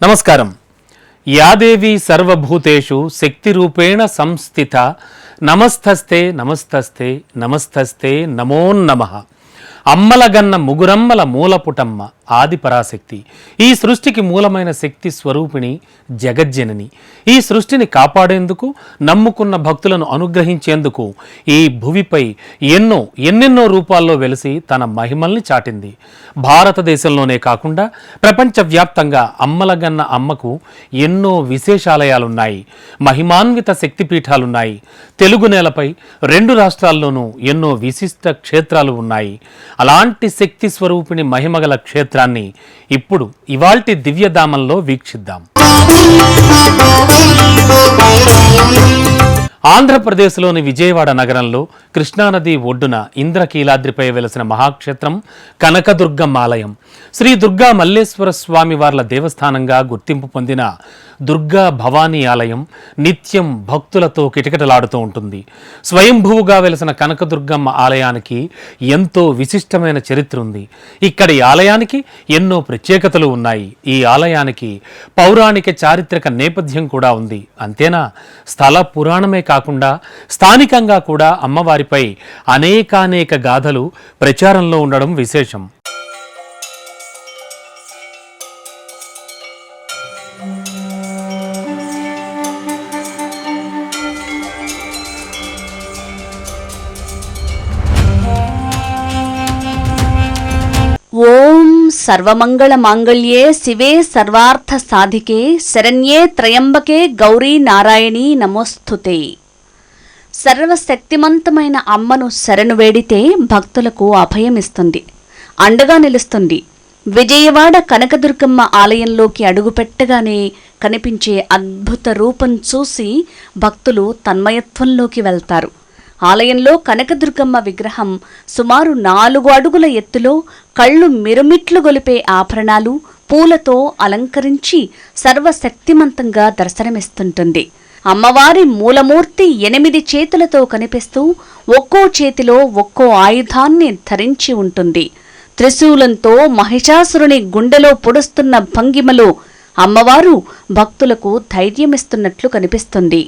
నమస్కారం. యాదేవి సర్వభూతేషు శక్తిరూపేణ సంస్థిత నమస్తస్తే నమస్తస్తే నమస్తస్తే నమో నమః. అమ్మలగన్న ముగురమ్మల మూలపుటమ్మ ఆది పరాశక్తి. ఈ సృష్టికి మూలమైన శక్తి స్వరూపిణి జగజ్జనని. ఈ సృష్టిని కాపాడేందుకు, నమ్ముకున్న భక్తులను అనుగ్రహించేందుకు ఈ భువిపై ఎన్నెన్నో రూపాల్లో వెలిసి తన మహిమల్ని చాటింది. భారతదేశంలోనే కాకుండా ప్రపంచవ్యాప్తంగా అమ్మలగన్న అమ్మకు ఎన్నో విశేషాలయాలున్నాయి, మహిమాన్విత శక్తిపీఠాలున్నాయి. తెలుగు నేలపై 2 రాష్ట్రాల్లోనూ ఎన్నో విశిష్ట క్షేత్రాలు ఉన్నాయి. అలాంటి శక్తి స్వరూపిణి మహిమగల క్షేత్రాన్ని ఇప్పుడు ఇవాల్టి దివ్యధామంలో వీక్షిద్దాం. ఆంధ్రప్రదేశ్లోని విజయవాడ నగరంలో కృష్ణానది ఒడ్డున ఇంద్రకీలాద్రిపై వెలసిన మహాక్షేత్రం కనకదుర్గమ్మ ఆలయం. శ్రీ దుర్గా మల్లేశ్వర స్వామి వార్ల దేవస్థానంగా గుర్తింపు పొందిన దుర్గా భవానీ ఆలయం నిత్యం భక్తులతో కిటకిటలాడుతూ ఉంటుంది. స్వయంభువుగా వెలసిన కనకదుర్గమ్మ ఆలయానికి ఎంతో విశిష్టమైన చరిత్ర ఉంది. ఇక్కడి ఆలయానికి ఎన్నో ప్రత్యేకతలు ఉన్నాయి. ఈ ఆలయానికి పౌరాణిక చారిత్రక నేపథ్యం కూడా ఉంది. అంతేనా, స్థల పురాణమే కాకుండా స్థానికంగా కూడా అమ్మవారిపై అనేకానేక గాథలు ప్రచారంలో ఉండడం విశేషం. ఓం సర్వమంగళ మాంగళ్యే శివే సర్వార్థ సాధికే శరణ్యే త్రయంబకే గౌరీ నారాయణీ నమోస్తుతే. సర్వశక్తిమంతమైన అమ్మను శరణు వేడితే భక్తులకు అభయమిస్తుంది, అండగా నిలుస్తుంది. విజయవాడ కనకదుర్గమ్మ ఆలయంలోకి అడుగుపెట్టగానే కనిపించే అద్భుత రూపం చూసి భక్తులు తన్మయత్వంలోకి వెళ్తారు. ఆలయంలో కనకదుర్గమ్మ విగ్రహం సుమారు 4 అడుగుల ఎత్తులో కళ్ళు మిరుమిట్లు గొలిపే ఆభరణాలు, పూలతో అలంకరించి సర్వశక్తిమంతంగా దర్శనమిస్తుంటుంది. అమ్మవారి మూలమూర్తి 8 చేతులతో కనిపిస్తూ ఒక్కో చేతిలో ఒక్కో ఆయుధాన్ని ధరించి ఉంటుంది. త్రిశూలంతో మహిషాసురుని గుండెలో పొడుస్తున్న భంగిమలో అమ్మవారు భక్తులకు ధైర్యమిస్తున్నట్లు కనిపిస్తుంది.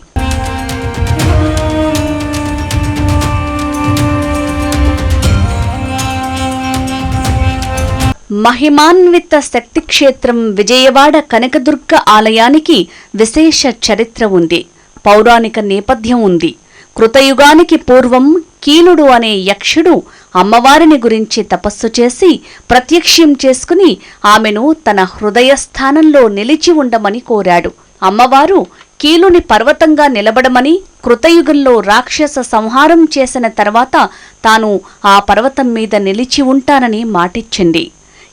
మహిమాన్విత శక్తిక్షేత్రం విజయవాడ కనకదుర్గ ఆలయానికి విశేష చరిత్ర ఉంది, పౌరాణిక నేపథ్యం ఉంది. కృతయుగానికి పూర్వం కీలుడు అనే యక్షుడు అమ్మవారిని గురించి తపస్సు చేసి ప్రత్యక్షం చేసుకుని ఆమెను తన హృదయస్థానంలో నిలిచి ఉండమని కోరాడు. అమ్మవారు కీలుని పర్వతంగా నిలబడమని, కృతయుగంలో రాక్షస సంహారం చేసిన తర్వాత తాను ఆ పర్వతం మీద నిలిచి ఉంటానని మాటిచ్చింది.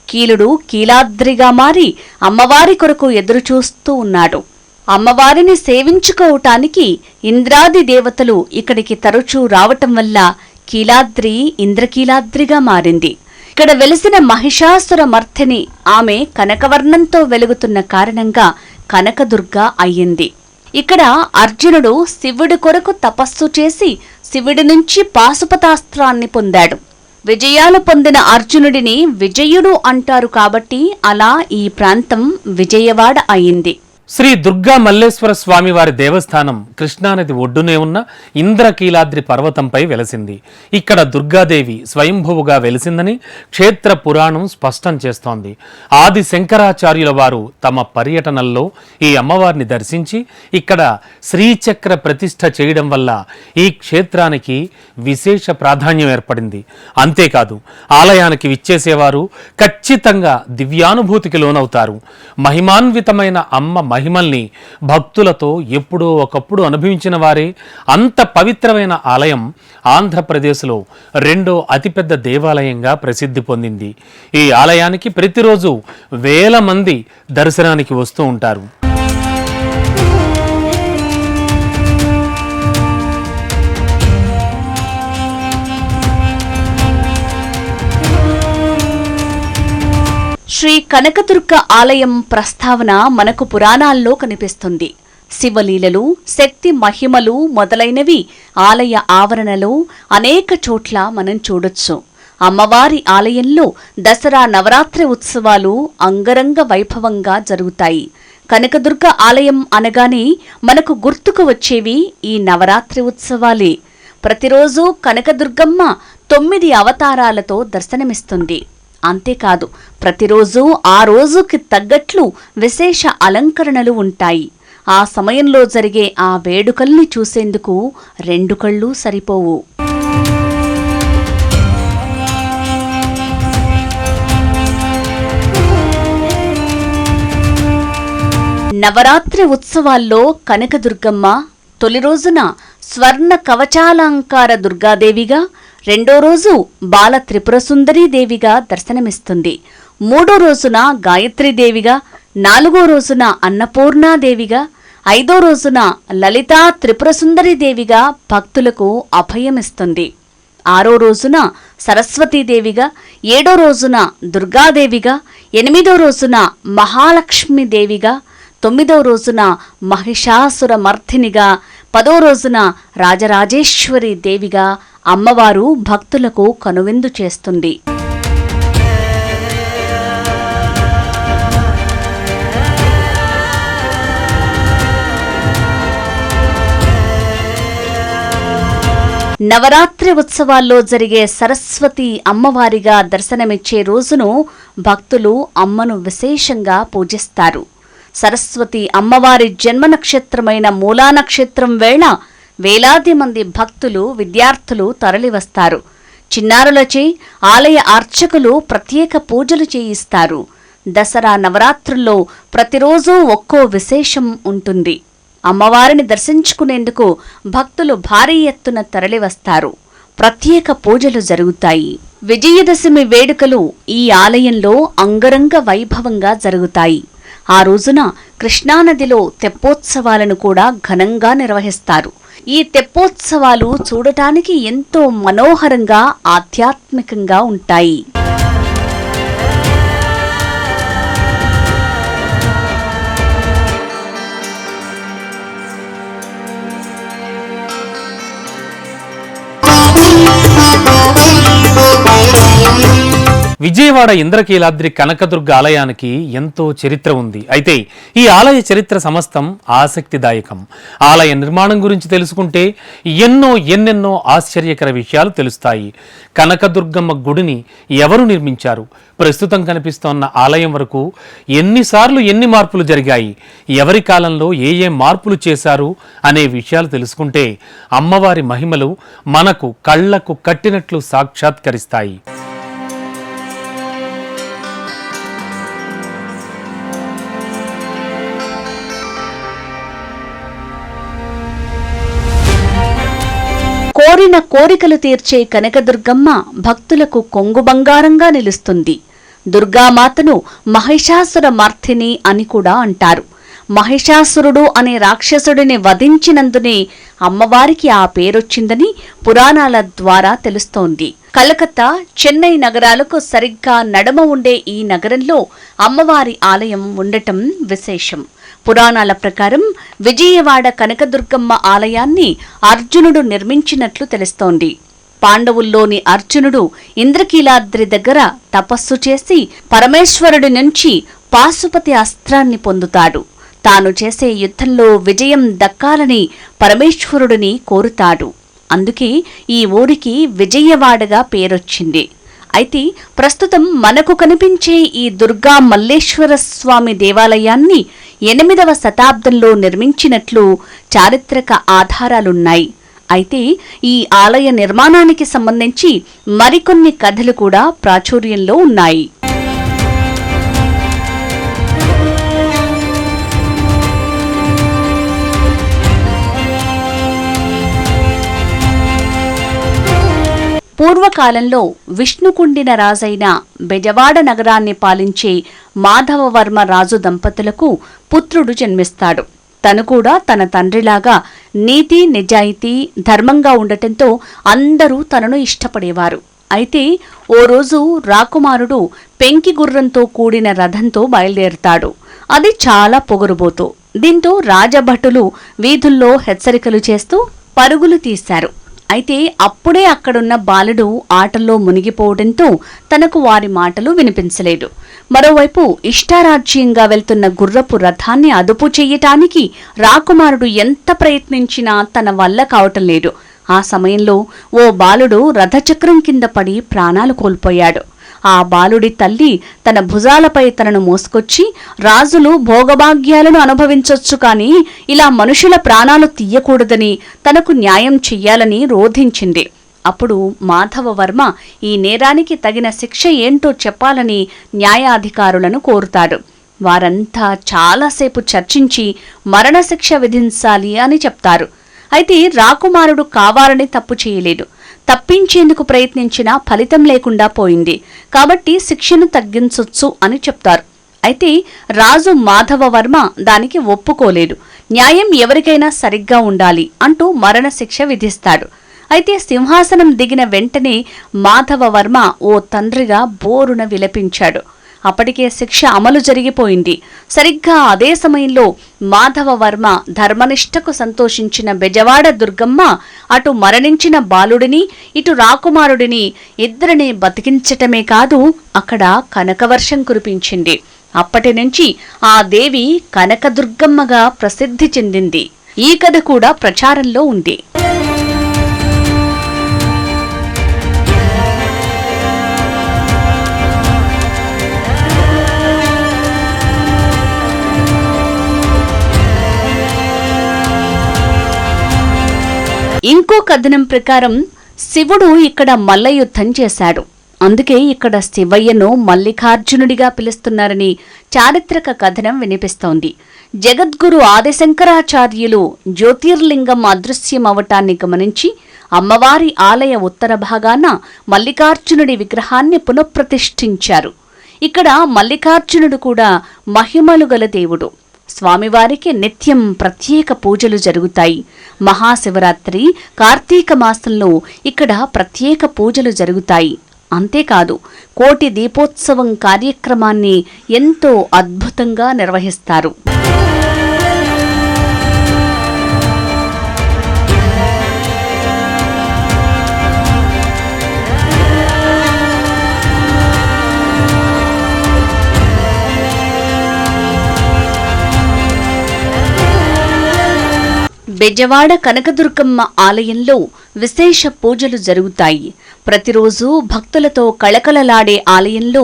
కీలుడు కీలాద్రిగా మారి అమ్మవారి కొరకు ఎదురుచూస్తూ ఉన్నాడు. అమ్మవారిని సేవించుకోవటానికి ఇంద్రాది దేవతలు ఇక్కడికి తరచూ రావటం వల్ల కీలాద్రి ఇంద్రకీలాద్రిగా మారింది. ఇక్కడ వెలిసిన మహిషాసుర మర్ధిని ఆమె కనకవర్ణంతో వెలుగుతున్న కారణంగా కనకదుర్గ అయ్యింది. ఇక్కడ అర్జునుడు శివుడి కొరకు తపస్సు చేసి శివుడి నుంచి పాశుపతాస్త్రాన్ని పొందాడు. విజయాలు పొందిన అర్జునుడిని విజయుడు అంటారు కాబట్టి అలా ఈ ప్రాంతం విజయవాడ అయింది. శ్రీ దుర్గా మల్లేశ్వర స్వామి వారి దేవస్థానం కృష్ణానది ఒడ్డునే ఉన్న ఇంద్రకీలాద్రి పర్వతంపై వెలసింది. ఇక్కడ దుర్గాదేవి స్వయంభువుగా వెలిసిందని క్షేత్ర పురాణం స్పష్టం చేస్తోంది. ఆది శంకరాచార్యుల వారు తమ పర్యటనల్లో ఈ అమ్మవారిని దర్శించి ఇక్కడ శ్రీచక్ర ప్రతిష్ఠ చేయడం వల్ల ఈ క్షేత్రానికి విశేష ప్రాధాన్యం ఏర్పడింది. అంతేకాదు, ఆలయానికి విచ్చేసేవారు ఖచ్చితంగా దివ్యానుభూతికి లోనవుతారు. మహిమాన్వితమైన అమ్మ మహిమల్ని భక్తులతో ఎప్పుడో ఒకప్పుడు అనుభవించిన వారే. అంత పవిత్రమైన ఆలయం ఆంధ్రప్రదేశ్లో 2వ అతిపెద్ద దేవాలయంగా ప్రసిద్ధి పొందింది. ఈ ఆలయానికి ప్రతిరోజు వేల మంది దర్శనానికి వస్తూ ఉంటారు. శ్రీ కనకదుర్గ ఆలయం ప్రస్తావన మనకు పురాణాల్లో కనిపిస్తుంది. శివలీలలు, శక్తి మహిమలు మొదలైనవి ఆలయ ఆవరణలో అనేక చోట్ల మనం చూడొచ్చు. అమ్మవారి ఆలయంలో దసరా నవరాత్రి ఉత్సవాలు అంగరంగ వైభవంగా జరుగుతాయి. కనకదుర్గ ఆలయం అనగానే మనకు గుర్తుకు వచ్చేవి ఈ నవరాత్రి ఉత్సవాలే. ప్రతిరోజు కనకదుర్గమ్మ 9 అవతారాలతో దర్శనమిస్తుంది. అంతేకాదు, ప్రతిరోజు ఆ రోజుకి తగ్గట్లు విశేష అలంకరణలు ఉంటాయి. ఆ సమయంలో జరిగే ఆ వేడుకల్ని చూసేందుకు 2 కళ్ళు సరిపోవు. నవరాత్రి ఉత్సవాల్లో కనకదుర్గమ్మ తొలి రోజున స్వర్ణ కవచాలంకార దుర్గాదేవిగా, రెండో రోజు బాల త్రిపురసుందరీదేవిగా దర్శనమిస్తుంది. మూడో రోజున గాయత్రీదేవిగా, నాలుగో రోజున అన్నపూర్ణాదేవిగా, ఐదో రోజున లలితా త్రిపురసుందరీదేవిగా భక్తులకు అభయమిస్తుంది. ఆరో రోజున సరస్వతీదేవిగా, ఏడో రోజున దుర్గాదేవిగా, ఎనిమిదో రోజున మహాలక్ష్మీదేవిగా, 9వ రోజున మహిషాసుర మర్ధినిగా, 10వ రోజున రాజరాజేశ్వరి దేవిగా అమ్మవారు భక్తులకు కనువిందు చేస్తుంది. నవరాత్రి ఉత్సవాల్లో జరిగే సరస్వతి అమ్మవారిగా దర్శనమిచ్చే రోజును భక్తులు అమ్మను విశేషంగా పూజిస్తారు. సరస్వతి అమ్మవారి జన్మ నక్షత్రమైన మూలా నక్షత్రం వేళ వేలాది మంది భక్తులు, విద్యార్థులు తరలివస్తారు. చిన్నారులచే ఆలయ అర్చకులు ప్రత్యేక పూజలు చేయిస్తారు. దసరా నవరాత్రుల్లో ప్రతిరోజూ ఒక్కో విశేషం ఉంటుంది. అమ్మవారిని దర్శించుకునేందుకు భక్తులు భారీ ఎత్తున తరలివస్తారు. ప్రత్యేక పూజలు జరుగుతాయి. విజయదశమి వేడుకలు ఈ ఆలయంలో అంగరంగ వైభవంగా జరుగుతాయి. ఆ రోజున కృష్ణానదిలో తెప్పోత్సవాలను కూడా ఘనంగా నిర్వహిస్తారు. ఈ తెప్పోత్సవాలు చూడటానికి ఎంతో మనోహరంగా, ఆధ్యాత్మికంగా ఉంటాయి. విజయవాడ ఇంద్రకీలాద్రి కనకదుర్గ ఆలయానికి ఎంతో చరిత్ర ఉంది. అయితే ఈ ఆలయ చరిత్ర సమస్తం ఆసక్తిదాయకం. ఆలయ నిర్మాణం గురించి తెలుసుకుంటే ఎన్నెన్నో ఆశ్చర్యకర విషయాలు తెలుస్తాయి. కనకదుర్గమ్మ గుడిని ఎవరు నిర్మించారు? ప్రస్తుతం కనిపిస్తోన్న ఆలయం వరకు ఎన్నిసార్లు ఎన్ని మార్పులు జరిగాయి? ఎవరి కాలంలో ఏ మార్పులు చేశారు అనే విషయాలు తెలుసుకుంటే అమ్మవారి మహిమలు మనకు కళ్లకు కట్టినట్లు సాక్షాత్కరిస్తాయి. కోరిన కోరికలు తీర్చే కనకదుర్గమ్మ భక్తులకు కొంగు బంగారంగా నిలుస్తుంది. దుర్గామాతను మహిషాసుర మర్ధిని అని కూడా అంటారు. మహిషాసురుడు అనే రాక్షసుడిని వధించినందునే అమ్మవారికి ఆ పేరొచ్చిందని పురాణాల ద్వారా తెలుస్తోంది. కలకత్తా, చెన్నై నగరాలకు సరిగ్గా నడుమ ఉండే ఈ నగరంలో అమ్మవారి ఆలయం ఉండటం విశేషం. పురాణాల ప్రకారం విజయవాడ కనకదుర్గమ్మ ఆలయాన్ని అర్జునుడు నిర్మించినట్లు తెలుస్తోంది. పాండవుల్లోని అర్జునుడు ఇంద్రకీలాద్రి దగ్గర తపస్సు చేసి పరమేశ్వరుడి నుంచి పాశుపతి అస్త్రాన్ని పొందుతాడు. తాను చేసే యుద్ధంలో విజయం దక్కాలని పరమేశ్వరుడిని కోరుతాడు. అందుకే ఈ ఊరికి విజయవాడగా పేరొచ్చింది. అయితే ప్రస్తుతం మనకు కనిపించే ఈ దుర్గా మల్లేశ్వర స్వామి దేవాలయాన్ని 8వ శతాబ్దంలో నిర్మించినట్లు చారిత్రక ఆధారాలున్నాయి. అయితే ఈ ఆలయ నిర్మాణానికి సంబంధించి మరికొన్ని కథలు కూడా ప్రాచుర్యంలో ఉన్నాయి. పూర్వకాలంలో విష్ణుకుండిన రాజైన బెజవాడ నగరాన్ని పాలించే మాధవవర్మ రాజు దంపతులకు పుత్రుడు జన్మిస్తాడు. తను కూడా తన తండ్రిలాగా నీతి, నిజాయితీ, ధర్మంగా ఉండటంతో అందరూ తనను ఇష్టపడేవారు. అయితే ఓ రోజు రాకుమారుడు పెంకి గుర్రంతో కూడిన రథంతో బయలుదేరుతాడు. అది చాలా పొగరుబోతు. దీంతో రాజభటులు వీధుల్లో హెచ్చరికలు చేస్తూ పరుగులు తీశారు. అయితే అప్పుడే అక్కడున్న బాలుడు ఆటల్లో మునిగిపోవడంతో తనకు వారి మాటలు వినిపించలేదు. మరోవైపు ఇష్టారాజ్యంగా వెళ్తున్న గుర్రపు రథాన్ని అదుపు చెయ్యటానికి రాకుమారుడు ఎంత ప్రయత్నించినా తన వల్ల కావటం లేదు. ఆ సమయంలో ఓ బాలుడు రథచక్రం కింద పడి ప్రాణాలు కోల్పోయాడు. ఆ బాలుడి తల్లి తన భుజాలపై తనను మోసుకొచ్చి, రాజులు భోగభాగ్యాలను అనుభవించొచ్చు కాని ఇలా మనుషుల ప్రాణాలు తీయకూడదని, తనకు న్యాయం చెయ్యాలని రోధించింది. అప్పుడు మాధవవర్మ ఈ నేరానికి తగిన శిక్ష ఏంటో చెప్పాలని న్యాయాధికారులను కోరుతాడు. వారంతా చాలాసేపు చర్చించి మరణశిక్ష విధించాలి అని చెప్తారు. అయితే రాకుమారుడు కావాలని తప్పు చేయలేదు. తప్పించేందుకు ప్రయత్నించినా ఫలితం లేకుండా పోయింది. కాబట్టి శిక్షను తగ్గించొచ్చు అని చెప్తారు. అయితే రాజు మాధవవర్మ దానికి ఒప్పుకోలేదు. న్యాయం ఎవరికైనా సరిగ్గా ఉండాలి అంటూ మరణశిక్ష విధిస్తాడు. అయితే సింహాసనం దిగిన వెంటనే మాధవవర్మ ఓ తండ్రిగా బోరున విలపించాడు. అప్పటికే శిక్ష అమలు జరిగిపోయింది. సరిగ్గా అదే సమయంలో మాధవవర్మ ధర్మనిష్టకు సంతోషించిన బెజవాడ దుర్గమ్మ అటు మరణించిన బాలుడిని, ఇటు రాకుమారుడిని ఇద్దరిని బతికించటమే కాదు, అక్కడ కనకవర్షం కురిపించింది. అప్పటి నుంచి ఆ దేవి కనకదుర్గమ్మగా ప్రసిద్ధి చెందింది. ఈ కథ కూడా ప్రచారంలో ఉంది. ఇంకో కథనం ప్రకారం శివుడు ఇక్కడ మల్లయుద్ధం చేశాడు. అందుకే ఇక్కడ శివయ్యను మల్లికార్జునుడిగా పిలుస్తున్నారని చారిత్రక కథనం వినిపిస్తోంది. జగద్గురు ఆదిశంకరాచార్యులు జ్యోతిర్లింగం అదృశ్యమవటాన్ని గమనించి అమ్మవారి ఆలయ ఉత్తర భాగాన మల్లికార్జునుడి విగ్రహాన్ని పునఃప్రతిష్ఠించారు. ఇక్కడ మల్లికార్జునుడు కూడా మహిమలు గల దేవుడు. స్వామివారికి నిత్యం ప్రత్యేక పూజలు జరుగుతాయి. మహాశివరాత్రి, కార్తీక మాసంలో ఇక్కడ ప్రత్యేక పూజలు జరుగుతాయి. అంతేకాదు, కోటి దీపోత్సవం కార్యక్రమాన్ని ఎంతో అద్భుతంగా నిర్వహిస్తారు. బెజవాడ కనకదుర్గమ్మ ఆలయంలో విశేష పూజలు జరుగుతాయి. ప్రతిరోజు భక్తులతో కళకళలాడే ఆలయంలో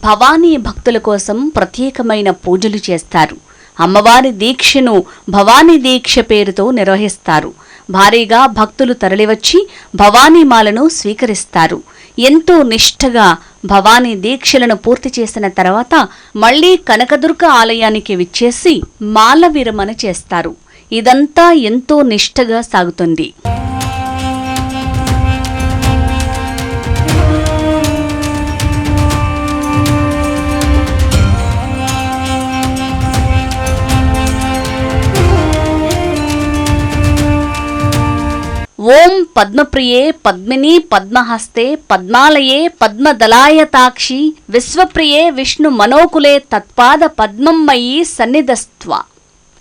భవానీ భక్తుల కోసం ప్రత్యేకమైన పూజలు చేస్తారు. అమ్మవారి దీక్షను భవానీ దీక్ష పేరుతో నిర్వహిస్తారు. భారీగా భక్తులు తరలివచ్చి భవానీమాలను స్వీకరిస్తారు. ఎంతో నిష్ఠగా భవానీ దీక్షలను పూర్తి చేసిన తర్వాత మళ్లీ కనకదుర్గ ఆలయానికి విచ్చేసి మాల విరమణ చేస్తారు. ఇదంతా ఎంతో నిష్ఠగా సాగుతుంది. ఓం పద్మప్రియే పద్మిని పద్మహస్తే పద్మాలయే పద్మదలాయతాక్షి విశ్వప్రియే విష్ణు మనోకులే తత్పాద పద్మమ్మయి సన్నిధస్త్వ.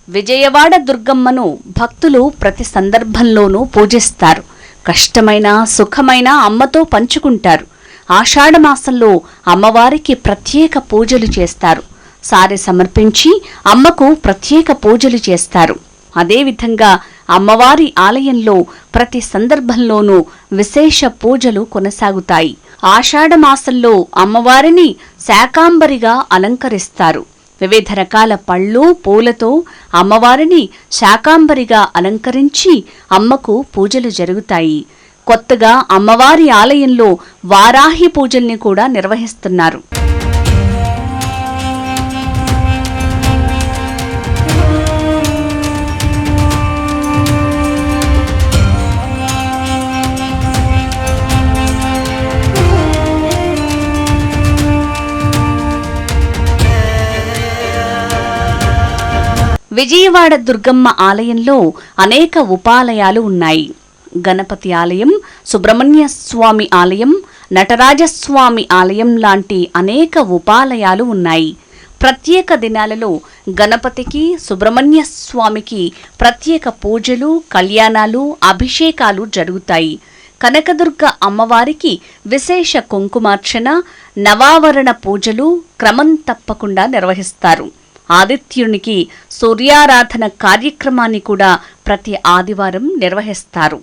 విజయవాడ దుర్గమ్మను భక్తులు ప్రతి సందర్భంలోనూ పూజిస్తారు. కష్టమైన సుఖమైన అమ్మతో పంచుకుంటారు. ఆషాఢమాసంలో అమ్మవారికి ప్రత్యేక పూజలు చేస్తారు. సారె సమర్పించి అమ్మకు ప్రత్యేక పూజలు చేస్తారు. అదేవిధంగా అమ్మవారి ఆలయంలో ప్రతి సందర్భంలోనూ విశేష పూజలు కొనసాగుతాయి. ఆషాఢమాసంలో అమ్మవారిని శాకాంబరిగా అలంకరిస్తారు. వివిధ రకాల పళ్ళు పూలతో అమ్మవారిని శాకాంబరిగా అలంకరించి అమ్మకు పూజలు జరుగుతాయి. కొత్తగా అమ్మవారి ఆలయంలో వారాహి పూజల్ని కూడా నిర్వహిస్తున్నారు. విజయవాడ దుర్గమ్మ ఆలయంలో అనేక ఉపాలయాలు ఉన్నాయి. గణపతి ఆలయం, సుబ్రహ్మణ్య స్వామి ఆలయం, నటరాజస్వామి ఆలయం లాంటి అనేక ఉపాలయాలు ఉన్నాయి. ప్రత్యేక దినాలలో గణపతికి, సుబ్రహ్మణ్య స్వామికి ప్రత్యేక పూజలు, కళ్యాణాలు, అభిషేకాలు జరుగుతాయి. కనకదుర్గ అమ్మవారికి విశేష కుంకుమార్చన, నవావరణ పూజలు క్రమం తప్పకుండా నిర్వహిస్తారు. ఆదిత్యునికి సూర్యారాధన కార్యక్రమాన్ని కూడా ప్రతి ఆదివారం నిర్వహిస్తారు.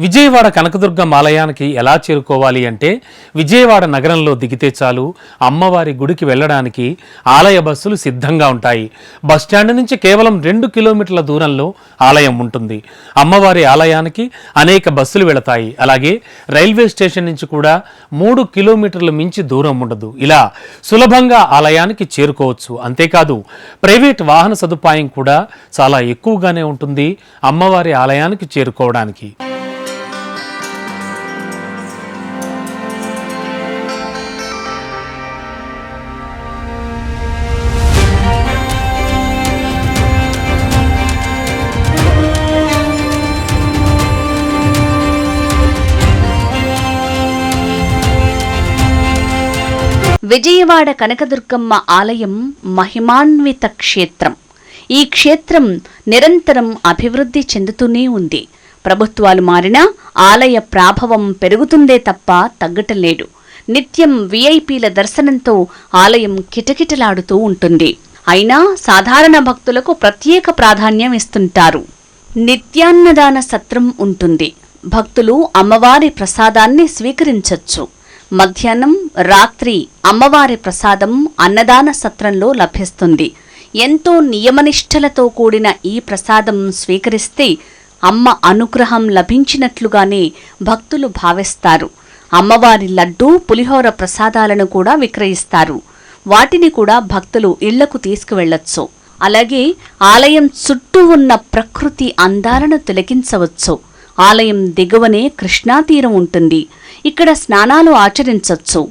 విజయవాడ కనకదుర్గమ్మ ఆలయానికి ఎలా చేరుకోవాలి అంటే, విజయవాడ నగరంలో దిగితే చాలు అమ్మవారి గుడికి వెళ్ళడానికి ఆలయ బస్సులు సిద్ధంగా ఉంటాయి. బస్టాండ్ నుంచి కేవలం 2 కిలోమీటర్ల దూరంలో ఆలయం ఉంటుంది. అమ్మవారి ఆలయానికి అనేక బస్సులు వెళతాయి. అలాగే రైల్వే స్టేషన్ నుంచి కూడా 3 కిలోమీటర్లు మించి దూరం ఉండదు. ఇలా సులభంగా ఆలయానికి చేరుకోవచ్చు. అంతేకాదు ప్రైవేట్ వాహన సదుపాయం కూడా చాలా ఎక్కువగానే ఉంటుంది అమ్మవారి ఆలయానికి చేరుకోవడానికి. విజయవాడ కనకదుర్గమ్మ ఆలయం మహిమాన్విత క్షేత్రం. ఈ క్షేత్రం నిరంతరం అభివృద్ధి చెందుతూనే ఉంది. ప్రభుత్వాలు మారినా ఆలయ ప్రాభవం పెరుగుతుందే తప్ప తగ్గటం. నిత్యం విఐపీల దర్శనంతో ఆలయం కిటకిటలాడుతూ ఉంటుంది. అయినా సాధారణ భక్తులకు ప్రత్యేక ప్రాధాన్యం ఇస్తుంటారు. నిత్యాన్నదాన సత్రం ఉంటుంది. భక్తులు అమ్మవారి ప్రసాదాన్ని స్వీకరించొచ్చు. మధ్యాహ్నం, రాత్రి అమ్మవారి ప్రసాదం అన్నదాన సత్రంలో లభిస్తుంది. ఎంతో నియమనిష్టలతో కూడిన ఈ ప్రసాదం స్వీకరిస్తే అమ్మ అనుగ్రహం లభించినట్లుగానే భక్తులు భావిస్తారు. అమ్మవారి లడ్డూ, పులిహోర ప్రసాదాలను కూడా విక్రయిస్తారు. వాటిని కూడా భక్తులు ఇళ్లకు తీసుకువెళ్లొచ్చు. అలాగే ఆలయం చుట్టూ ఉన్న ప్రకృతి అందాలను తిలకించవచ్చు. ఆలయం దిగువనే కృష్ణాతీరం ఉంటుంది. ఇక్కడ స్నానాలు ఆచరించొచ్చు.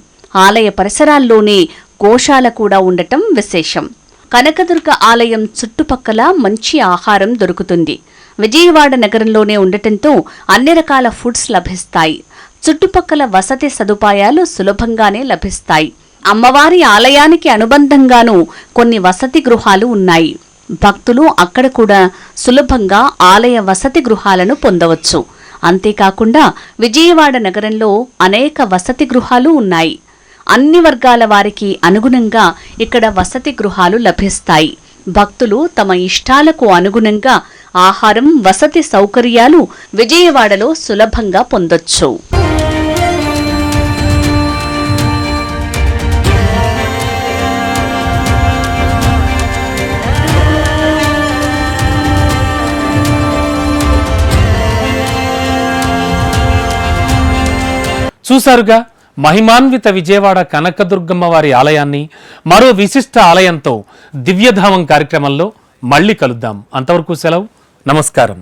ఆలయ పరిసరాల్లోనే గోశాల కూడా ఉండటం విశేషం. కనకదుర్గ ఆలయం చుట్టుపక్కల మంచి ఆహారం దొరుకుతుంది. విజయవాడ నగరంలోనే ఉండటంతో అన్ని రకాల ఫుడ్స్ లభిస్తాయి. చుట్టుపక్కల వసతి సదుపాయాలు సులభంగానే లభిస్తాయి. అమ్మవారి ఆలయానికి అనుబంధంగానూ కొన్ని వసతి గృహాలు ఉన్నాయి. భక్తులు అక్కడ కూడా సులభంగా ఆలయ వసతి గృహాలను పొందవచ్చు. అంతేకాకుండా విజయవాడ నగరంలో అనేక వసతి గృహాలు ఉన్నాయి. అన్ని వర్గాల వారికి అనుగుణంగా ఇక్కడ వసతి గృహాలు లభిస్తాయి. భక్తులు తమ ఇష్టాలకు అనుగుణంగా ఆహారం, వసతి సౌకర్యాలు విజయవాడలో సులభంగా పొందొచ్చు. చూసారుగా మహిమాన్విత విజయవాడ కనకదుర్గమ్మ వారి ఆలయాన్ని. మరో విశిష్ట ఆలయంతో దివ్యధామం కార్యక్రమంలో మళ్ళీ కలుద్దాం. అంతవరకు సెలవు. నమస్కారం.